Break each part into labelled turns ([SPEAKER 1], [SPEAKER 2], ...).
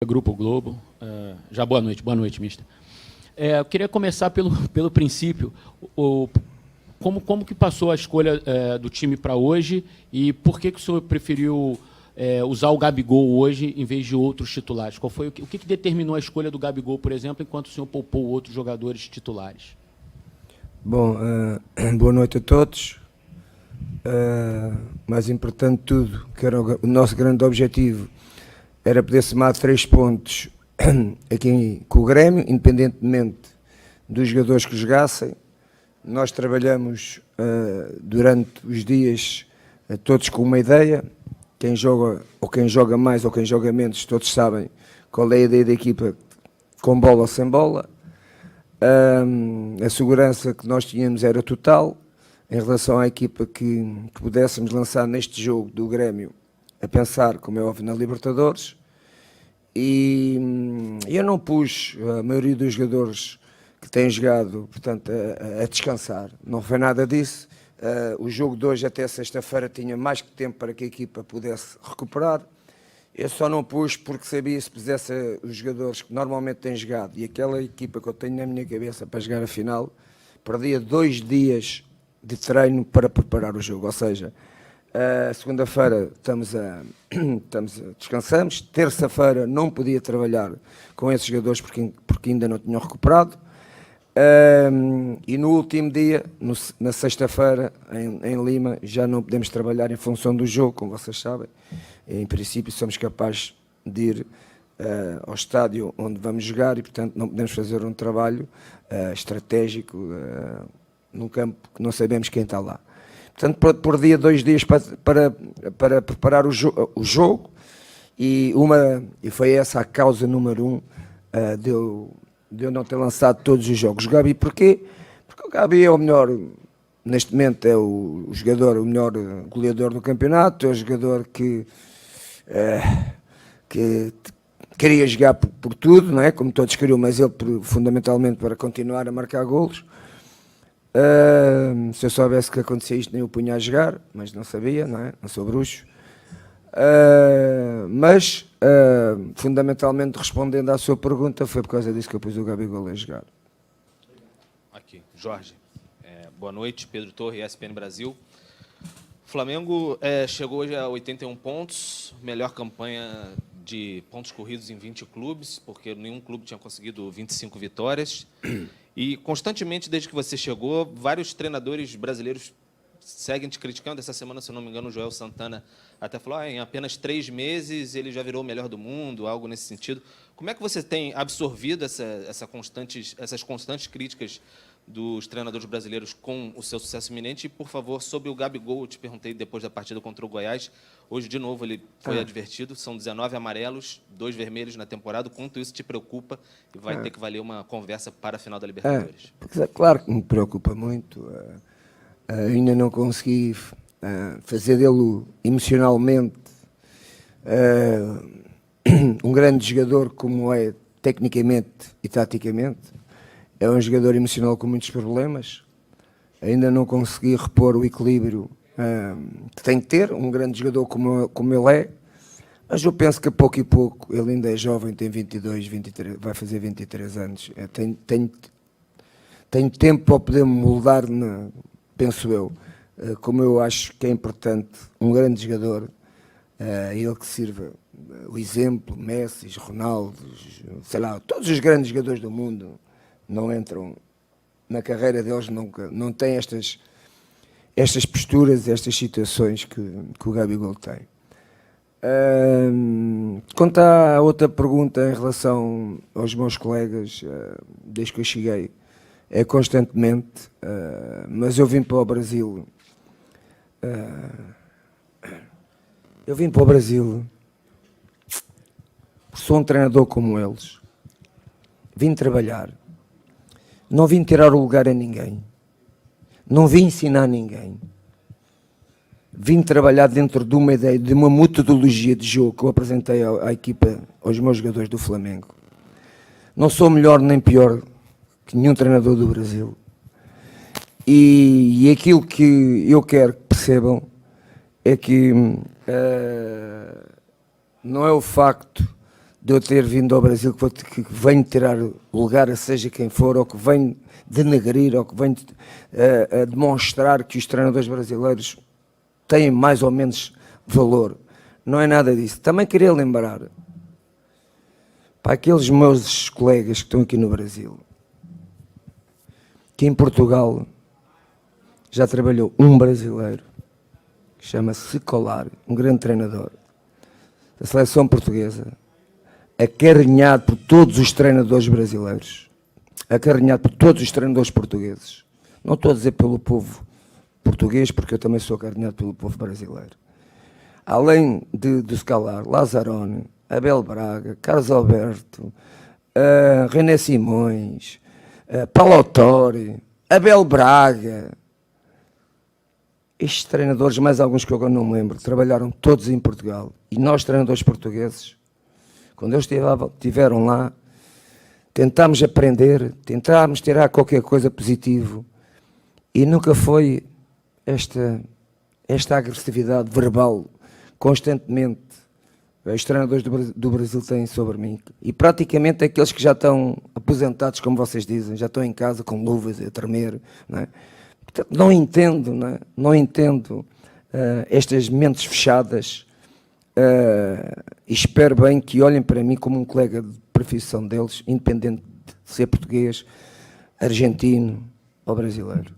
[SPEAKER 1] Grupo Globo. Já boa noite, mister. Eu queria começar pelo princípio. Como que passou a escolha do time para hoje e por que o senhor preferiu usar o Gabigol hoje em vez de outros titulares? O que determinou a escolha do Gabigol, por exemplo, enquanto o senhor poupou outros jogadores titulares?
[SPEAKER 2] Bom, boa noite a todos. Mais importante de tudo, que era o nosso grande objetivo, era poder somar 3 pontos aqui com o Grêmio, independentemente dos jogadores que jogassem. Nós trabalhamos durante os dias todos com uma ideia. Quem joga, ou quem joga mais ou quem joga menos, todos sabem qual é a ideia da equipa, com bola ou sem bola. A segurança que nós tínhamos era total em relação à equipa que pudéssemos lançar neste jogo do Grêmio, a pensar, como é óbvio, na Libertadores. E eu não pus a maioria dos jogadores que têm jogado, portanto, a descansar. Não foi nada disso. O jogo de hoje até sexta-feira tinha mais que tempo para que a equipa pudesse recuperar. Eu só não pus porque sabia, se pusesse os jogadores que normalmente têm jogado e aquela equipa que eu tenho na minha cabeça para jogar a final, perdia 2 dias de treino para preparar o jogo. Ou seja, segunda-feira descansamos, terça-feira não podia trabalhar com esses jogadores porque ainda não tinham recuperado. E no último dia, na sexta-feira, em Lima, já não podemos trabalhar em função do jogo, como vocês sabem. Em princípio, somos capazes de ir ao estádio onde vamos jogar e, portanto, não podemos fazer um trabalho estratégico num campo que não sabemos quem está lá. Portanto, por dia, 2 dias para preparar o jogo e foi essa a causa número 1 de eu não ter lançado todos os jogos. O Gabi, porquê? Porque o Gabi é o melhor, neste momento é o jogador, o melhor goleador do campeonato, é o jogador que queria jogar por tudo, não é? Como todos queriam, mas ele fundamentalmente para continuar a marcar golos. Se eu soubesse que acontecia isto, nem o punha a jogar, mas não sabia, não é? Não sou bruxo. Mas fundamentalmente, respondendo à sua pergunta, foi por causa disso que eu pus o Gabigol a jogar.
[SPEAKER 3] Aqui, Jorge. Boa noite, Pedro Torre, ESPN Brasil. O Flamengo chegou hoje a 81 pontos, melhor campanha de pontos corridos em 20 clubes, porque nenhum clube tinha conseguido 25 vitórias. E constantemente, desde que você chegou, vários treinadores brasileiros seguem te criticando. Essa semana, se eu não me engano, o Joel Santana até falou em apenas 3 meses ele já virou o melhor do mundo, algo nesse sentido. Como é que você tem absorvido essas constantes críticas dos treinadores brasileiros com o seu sucesso iminente? E, por favor, sobre o Gabigol, eu te perguntei depois da partida contra o Goiás. Hoje, de novo, ele foi advertido. São 19 amarelos, 2 vermelhos na temporada. Quanto isso te preocupa e vai ter que valer uma conversa para a final da Libertadores?
[SPEAKER 2] Claro que me preocupa muito. Ainda não consegui fazer dele emocionalmente um grande jogador como é tecnicamente e taticamente. É um jogador emocional com muitos problemas. Ainda não consegui repor o equilíbrio que tem que ter um grande jogador como ele é. Mas eu penso que a pouco e pouco, ele ainda é jovem, tem 22, 23, vai fazer 23 anos. Tenho tempo para poder moldar, penso eu. Como eu acho que é importante um grande jogador, ele que sirva o exemplo, Messi, Ronaldo, sei lá, todos os grandes jogadores do mundo não entram na carreira deles, não têm estas posturas, estas situações que o Gabigol tem. Quanto à outra pergunta em relação aos meus colegas, desde que eu cheguei, é constantemente, mas eu vim para o Brasil. Sou um treinador como eles. Vim trabalhar. Não vim tirar o lugar a ninguém. Não vim ensinar ninguém. Vim trabalhar dentro de uma ideia, de uma metodologia de jogo que eu apresentei à equipa, aos meus jogadores do Flamengo. Não sou melhor nem pior que nenhum treinador do Brasil. E aquilo que eu quero que percebam é que não é o facto de eu ter vindo ao Brasil, que venho tirar lugar a seja quem for, ou que venho denegrir, ou que venho a demonstrar que os treinadores brasileiros têm mais ou menos valor. Não é nada disso. Também queria lembrar para aqueles meus colegas que estão aqui no Brasil, que em Portugal já trabalhou um brasileiro, que chama-se Scolari, um grande treinador da seleção portuguesa, acarinhado por todos os treinadores brasileiros, acarinhado por todos os treinadores portugueses. Não estou a dizer pelo povo português, porque eu também sou acarinhado pelo povo brasileiro. Além de Scolari, Lazzaroni, Abel Braga, Carlos Alberto, René Simões, Paulo Autori, Abel Braga, estes treinadores, mais alguns que eu agora não me lembro, trabalharam todos em Portugal. E nós, treinadores portugueses, quando eles estiveram lá, tentámos aprender, tentámos tirar qualquer coisa positivo, e nunca foi esta agressividade verbal constantemente os treinadores do Brasil têm sobre mim. E praticamente aqueles que já estão aposentados, como vocês dizem, já estão em casa com luvas a tremer, não é? Portanto, não entendo, não é? Não entendo estas mentes fechadas, e espero bem que olhem para mim como um colega de profissão deles, independente de ser português, argentino ou brasileiro.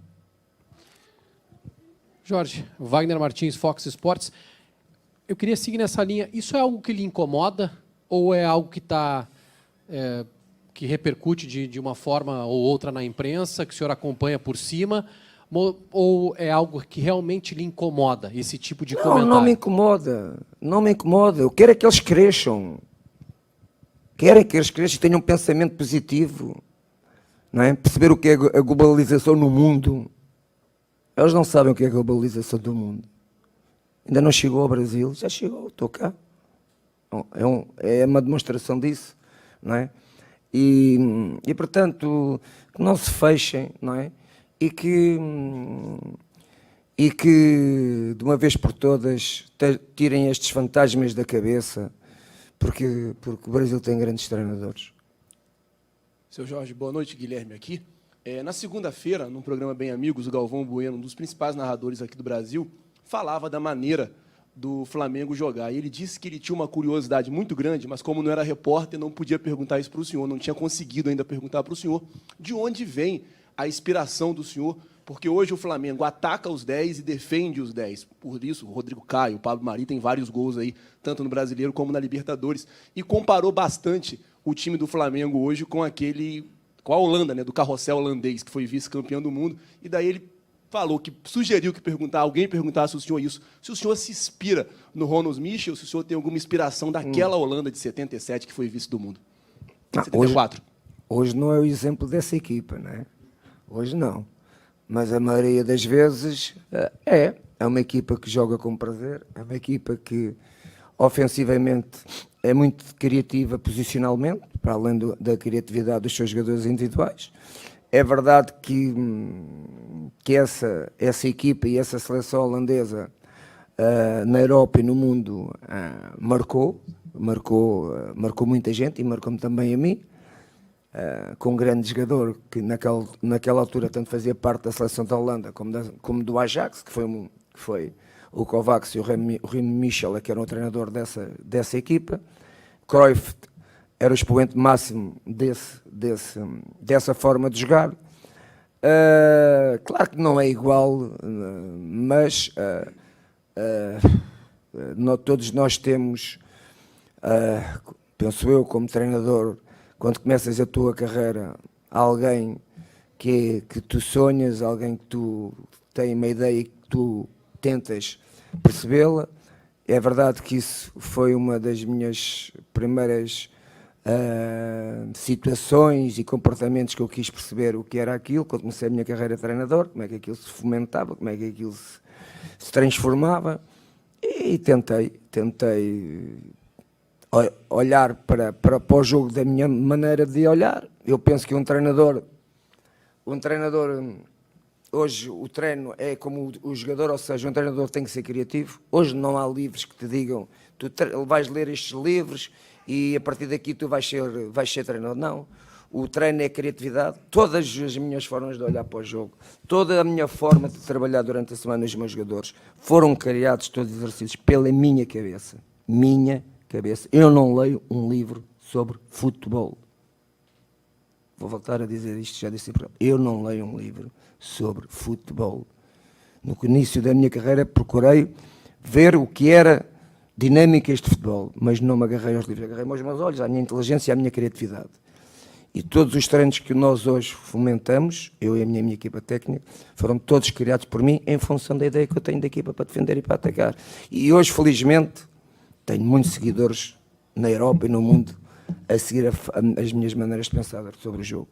[SPEAKER 4] Jorge, Wagner Martins, Fox Sports. Eu queria seguir nessa linha. Isso é algo que lhe incomoda ou é algo que que repercute de uma forma ou outra na imprensa, que o senhor acompanha por cima, ou é algo que realmente lhe incomoda, esse tipo de comentário?
[SPEAKER 2] Não me incomoda. Não me incomoda. Eu quero é que eles cresçam. Quero é que eles cresçam e tenham um pensamento positivo. Não é? Perceber o que é a globalização no mundo. Eles não sabem o que é a globalização do mundo. Ainda não chegou ao Brasil. Já chegou, estou cá. É uma demonstração disso. Não é? E portanto, que não se fechem, não é? E que de uma vez por todas tirem estes fantasmas da cabeça, porque o Brasil tem grandes treinadores.
[SPEAKER 5] Seu Jorge, boa noite, Guilherme aqui. Na segunda-feira, num programa Bem Amigos, o Galvão Bueno, um dos principais narradores aqui do Brasil, falava da maneira do Flamengo jogar. E ele disse que ele tinha uma curiosidade muito grande, mas como não era repórter, não podia perguntar isso para o senhor, não tinha conseguido ainda perguntar para o senhor de onde vem a inspiração do senhor, porque hoje o Flamengo ataca os 10 e defende os 10. Por isso, o Rodrigo Caio, o Pablo Mari tem vários gols aí, tanto no Brasileiro como na Libertadores, e comparou bastante o time do Flamengo hoje com a Holanda, né, do carrossel holandês, que foi vice-campeão do mundo, e daí ele falou que sugeriu que alguém perguntasse ao senhor isso, se o senhor se inspira no Ronald Michel, se o senhor tem alguma inspiração daquela Holanda de 77 que foi vice do mundo. 74.
[SPEAKER 2] Hoje não é o exemplo dessa equipa, não é? Hoje não, mas a maioria das vezes é uma equipa que joga com prazer, é uma equipa que ofensivamente é muito criativa posicionalmente, para além da criatividade dos seus jogadores individuais. É verdade que essa equipa e essa seleção holandesa na Europa e no mundo marcou muita gente e marcou-me também a mim. Com um grande jogador que naquela altura tanto fazia parte da seleção da Holanda como do Ajax, que foi o Kovacs e o Remy Michel, que era o treinador dessa equipa. Cruyff era o expoente máximo dessa forma de jogar. Claro que não é igual, mas todos nós temos, penso eu, como treinador, quando começas a tua carreira, alguém que tu sonhas, alguém que tu tem uma ideia e que tu tentas percebê-la. É verdade que isso foi uma das minhas primeiras situações e comportamentos que eu quis perceber o que era aquilo, quando comecei a minha carreira de treinador, como é que aquilo se fomentava, como é que aquilo se transformava, e tentei olhar para o jogo da minha maneira de olhar. Eu penso que um treinador, hoje o treino é como o jogador, ou seja, um treinador tem que ser criativo. Hoje não há livros que te digam, tu vais ler estes livros e a partir daqui tu vais ser treinador. Não. O treino é criatividade, todas as minhas formas de olhar para o jogo, toda a minha forma de trabalhar durante a semana os meus jogadores foram criados todos os exercícios pela minha cabeça. Minha cabeça. Eu não leio um livro sobre futebol. Vou voltar a dizer isto, já disse. Eu não leio um livro sobre futebol. No início da minha carreira procurei ver o que era dinâmicas de futebol, mas não me agarrei aos livros, agarrei-me aos meus olhos, à minha inteligência e à minha criatividade. E todos os treinos que nós hoje fomentamos, eu e a minha equipa técnica, foram todos criados por mim em função da ideia que eu tenho da equipa para defender e para atacar. E hoje, felizmente, tenho muitos seguidores na Europa e no mundo a seguir as minhas maneiras de pensar sobre o jogo.